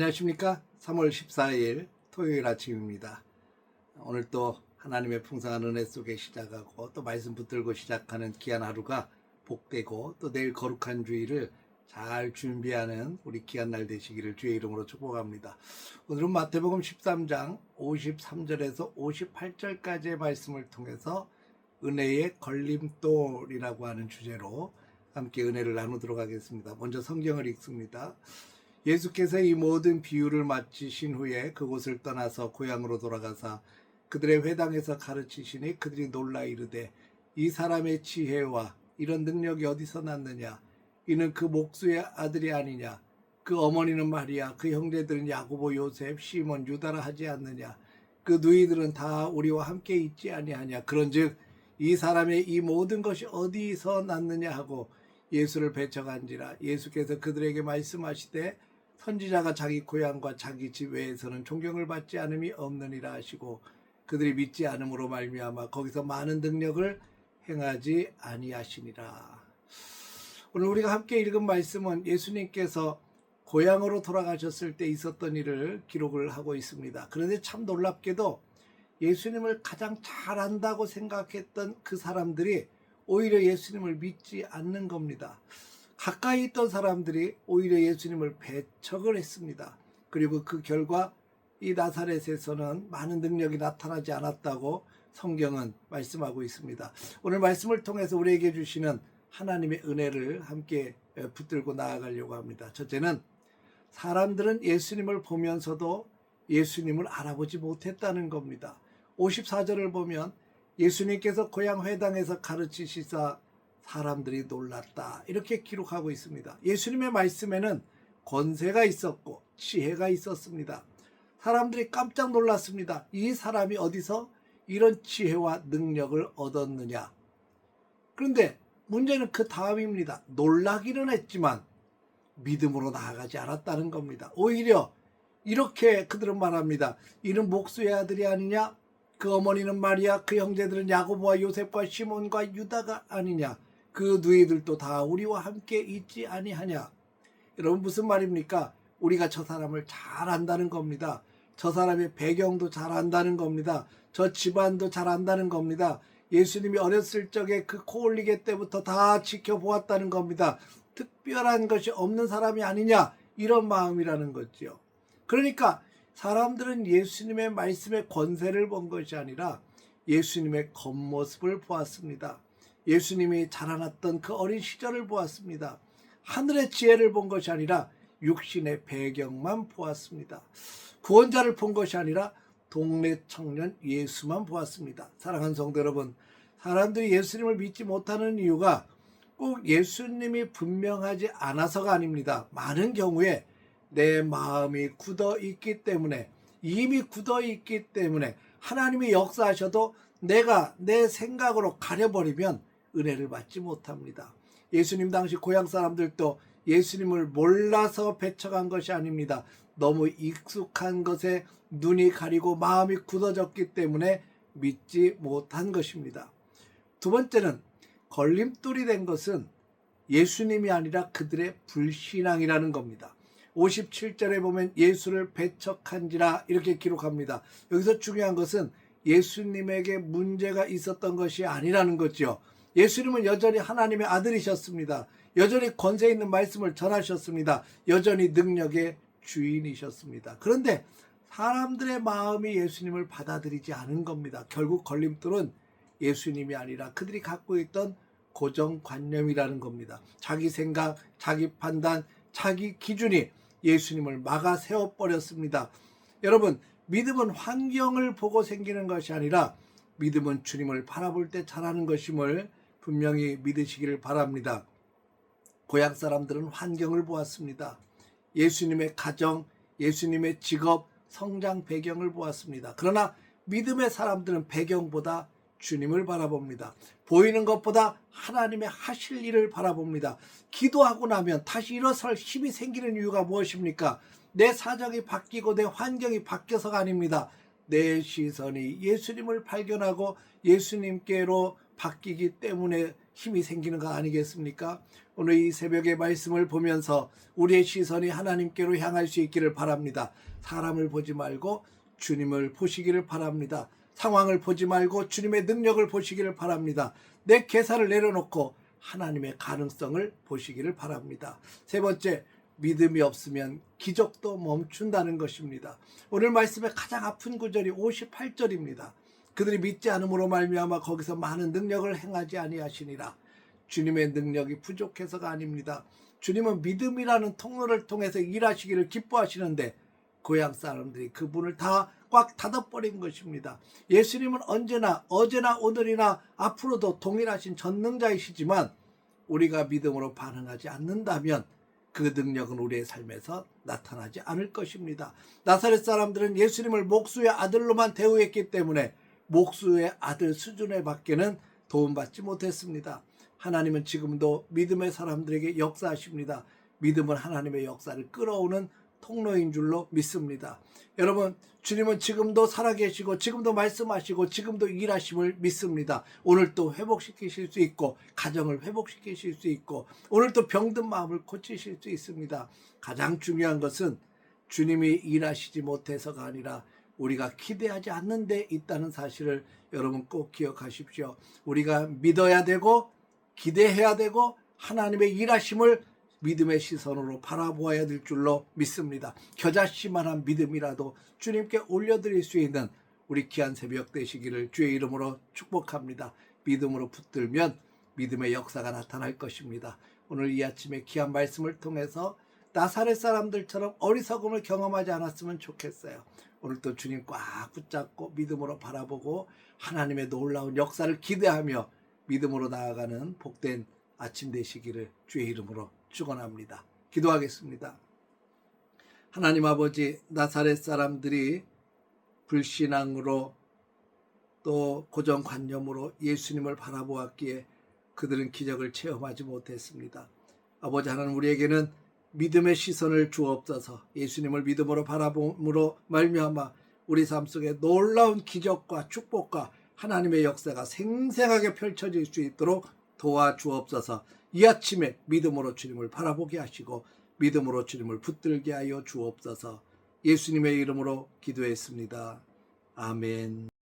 안녕하십니까? 3월 14일 토요일 아침입니다. 오늘 또 하나님의 풍성한 은혜 속에 시작하고 또 말씀 붙들고 시작하는 귀한 하루가 복되고 또 내일 거룩한 주일을 잘 준비하는 우리 귀한 날 되시기를 주의 이름으로 축복합니다. 오늘은 마태복음 13장 53절에서 58절까지의 말씀을 통해서 은혜의 걸림돌이라고 하는 주제로 함께 은혜를 나누도록 하겠습니다. 먼저 성경을 읽습니다. 예수께서 이 모든 비유를 마치신 후에 그곳을 떠나서 고향으로 돌아가사 그들의 회당에서 가르치시니 그들이 놀라 이르되 이 사람의 지혜와 이런 능력이 어디서 났느냐? 이는 그 목수의 아들이 아니냐? 그 어머니는 마리아, 그 형제들은 야고보, 요셉, 시몬, 유다라 하지 않느냐? 그 누이들은 다 우리와 함께 있지 아니하냐? 그런즉 이 사람의 이 모든 것이 어디서 났느냐 하고 예수를 배척한지라. 예수께서 그들에게 말씀하시되 선지자가 자기 고향과 자기 집 외에서는 존경을 받지 않음이 없느니라 하시고 그들이 믿지 않음으로 말미암아 거기서 많은 능력을 행하지 아니하시니라. 오늘 우리가 함께 읽은 말씀은 예수님께서 고향으로 돌아가셨을 때 있었던 일을 기록을 하고 있습니다. 그런데 참 놀랍게도 예수님을 가장 잘 안다고 생각했던 그 사람들이 오히려 예수님을 믿지 않는 겁니다. 가까이 있던 사람들이 오히려 예수님을 배척을 했습니다. 그리고 그 결과 이 나사렛에서는 많은 능력이 나타나지 않았다고 성경은 말씀하고 있습니다. 오늘 말씀을 통해서 우리에게 주시는 하나님의 은혜를 함께 붙들고 나아가려고 합니다. 첫째는 사람들은 예수님을 보면서도 예수님을 알아보지 못했다는 겁니다. 54절을 보면 예수님께서 고향 회당에서 가르치시사 사람들이 놀랐다 이렇게 기록하고 있습니다. 예수님의 말씀에는 권세가 있었고 지혜가 있었습니다. 사람들이 깜짝 놀랐습니다. 이 사람이 어디서 이런 지혜와 능력을 얻었느냐. 그런데 문제는 그 다음입니다. 놀라기는 했지만 믿음으로 나아가지 않았다는 겁니다. 오히려 이렇게 그들은 말합니다. 이는 목수의 아들이 아니냐? 그 어머니는 마리아, 그 형제들은 야고보와 요셉과 시몬과 유다가 아니냐? 그 누이들도 다 우리와 함께 있지 아니하냐? 여러분 무슨 말입니까? 우리가 저 사람을 잘 안다는 겁니다. 저 사람의 배경도 잘 안다는 겁니다. 저 집안도 잘 안다는 겁니다. 예수님이 어렸을 적에 그 코올리게 때부터 다 지켜보았다는 겁니다. 특별한 것이 없는 사람이 아니냐? 이런 마음이라는 거죠. 그러니까 사람들은 예수님의 말씀의 권세를 본 것이 아니라 예수님의 겉모습을 보았습니다. 예수님이 자라났던 그 어린 시절을 보았습니다. 하늘의 지혜를 본 것이 아니라 육신의 배경만 보았습니다. 구원자를 본 것이 아니라 동네 청년 예수만 보았습니다. 사랑하는 성도 여러분, 사람들이 예수님을 믿지 못하는 이유가 꼭 예수님이 분명하지 않아서가 아닙니다. 많은 경우에 내 마음이 굳어 있기 때문에, 이미 굳어 있기 때문에 하나님이 역사하셔도 내가 내 생각으로 가려버리면 은혜를 받지 못합니다. 예수님 당시 고향 사람들도 예수님을 몰라서 배척한 것이 아닙니다. 너무 익숙한 것에 눈이 가리고 마음이 굳어졌기 때문에 믿지 못한 것입니다. 두 번째는 걸림돌이 된 것은 예수님이 아니라 그들의 불신앙이라는 겁니다. 57절에 보면 예수를 배척한지라 이렇게 기록합니다. 여기서 중요한 것은 예수님에게 문제가 있었던 것이 아니라는 거죠. 예수님은 여전히 하나님의 아들이셨습니다. 여전히 권세 있는 말씀을 전하셨습니다. 여전히 능력의 주인이셨습니다. 그런데 사람들의 마음이 예수님을 받아들이지 않은 겁니다. 결국 걸림돌은 예수님이 아니라 그들이 갖고 있던 고정관념이라는 겁니다. 자기 생각, 자기 판단, 자기 기준이 예수님을 막아 세워버렸습니다. 여러분, 믿음은 환경을 보고 생기는 것이 아니라 믿음은 주님을 바라볼 때 자라는 것임을 분명히 믿으시기를 바랍니다. 고향 사람들은 환경을 보았습니다. 예수님의 가정, 예수님의 직업, 성장 배경을 보았습니다. 그러나 믿음의 사람들은 배경보다 주님을 바라봅니다. 보이는 것보다 하나님의 하실 일을 바라봅니다. 기도하고 나면 다시 일어설 힘이 생기는 이유가 무엇입니까? 내 사정이 바뀌고 내 환경이 바뀌어서가 아닙니다. 내 시선이 예수님을 발견하고 예수님께로 바뀌기 때문에 힘이 생기는 거 아니겠습니까? 오늘 이 새벽의 말씀을 보면서 우리의 시선이 하나님께로 향할 수 있기를 바랍니다. 사람을 보지 말고 주님을 보시기를 바랍니다. 상황을 보지 말고 주님의 능력을 보시기를 바랍니다. 내 계산을 내려놓고 하나님의 가능성을 보시기를 바랍니다. 세 번째, 믿음이 없으면 기적도 멈춘다는 것입니다. 오늘 말씀의 가장 아픈 구절이 58절입니다. 그들이 믿지 않음으로 말미암아 거기서 많은 능력을 행하지 아니하시니라. 주님의 능력이 부족해서가 아닙니다. 주님은 믿음이라는 통로를 통해서 일하시기를 기뻐하시는데 고향 사람들이 그분을 다 꽉 닫아버린 것입니다. 예수님은 언제나 어제나 오늘이나 앞으로도 동일하신 전능자이시지만 우리가 믿음으로 반응하지 않는다면 그 능력은 우리의 삶에서 나타나지 않을 것입니다. 나사렛 사람들은 예수님을 목수의 아들로만 대우했기 때문에 목수의 아들 수준에 밖에는 도움받지 못했습니다. 하나님은 지금도 믿음의 사람들에게 역사하십니다. 믿음은 하나님의 역사를 끌어오는 통로인 줄로 믿습니다. 여러분, 주님은 지금도 살아계시고 지금도 말씀하시고 지금도 일하심을 믿습니다. 오늘 또 회복시키실 수 있고 가정을 회복시키실 수 있고 오늘 또 병든 마음을 고치실 수 있습니다. 가장 중요한 것은 주님이 일하시지 못해서가 아니라 우리가 기대하지 않는 데 있다는 사실을 여러분 꼭 기억하십시오. 우리가 믿어야 되고 기대해야 되고 하나님의 일하심을 믿음의 시선으로 바라보아야 될 줄로 믿습니다. 겨자씨만한 믿음이라도 주님께 올려드릴 수 있는 우리 귀한 새벽 되시기를 주의 이름으로 축복합니다. 믿음으로 붙들면 믿음의 역사가 나타날 것입니다. 오늘 이 아침에 귀한 말씀을 통해서 나사렛 사람들처럼 어리석음을 경험하지 않았으면 좋겠어요. 오늘 또 주님 꽉 붙잡고 믿음으로 바라보고 하나님의 놀라운 역사를 기대하며 믿음으로 나아가는 복된 아침 되시기를 주의 이름으로 축원합니다. 기도하겠습니다. 하나님 아버지, 나사렛 사람들이 불신앙으로 또 고정관념으로 예수님을 바라보았기에 그들은 기적을 체험하지 못했습니다. 아버지 하나님, 우리에게는 믿음의 시선을 주옵소서. 예수님을 믿음으로 바라봄으로 말미암아 우리 삶 속에 놀라운 기적과 축복과 하나님의 역사가 생생하게 펼쳐질 수 있도록 도와주옵소서. 이 아침에 믿음으로 주님을 바라보게 하시고 믿음으로 주님을 붙들게 하여 주옵소서. 예수님의 이름으로 기도했습니다. 아멘.